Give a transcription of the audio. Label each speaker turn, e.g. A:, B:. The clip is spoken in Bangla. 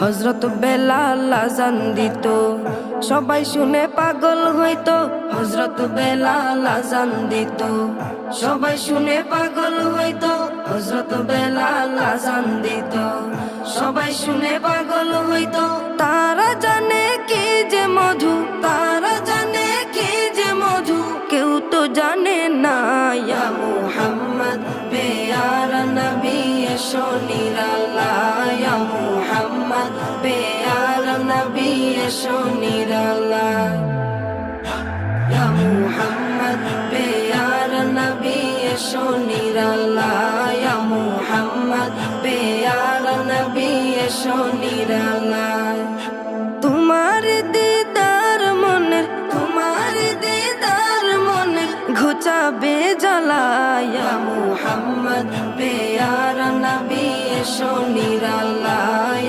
A: হযরত বেলাল আযান দিত, সবাই শুনে পাগল হইতো। হযরত বেলাল আযান দিত, সবাই শুনে পাগল হইতো। হযরত বেলাল আযান দিত, সবাই শুনে পাগল হইতো। তারা জানে কি যে মধু, তারা জানে কি যে মধু, কেউ তো জানে না। ইয়া মুহাম্মদ পেয়ারা নবী এসো নিরালায়, ইয়া মুহাম্মদ পেয়ারা নবী এসো নিরালায়, ইয়া মুহাম্মদ পেয়ারা নবী এসো নিরালায়, ইয়া মুহাম্মদ পেয়ারা নবী এসো নিরালায়। তোমার দিদার মনের, তোমার দিদার মনের ঘুচাবে জ্বালা, ইয়া মুহাম্মদ পেয়ারা নবী এসো নিরালায়।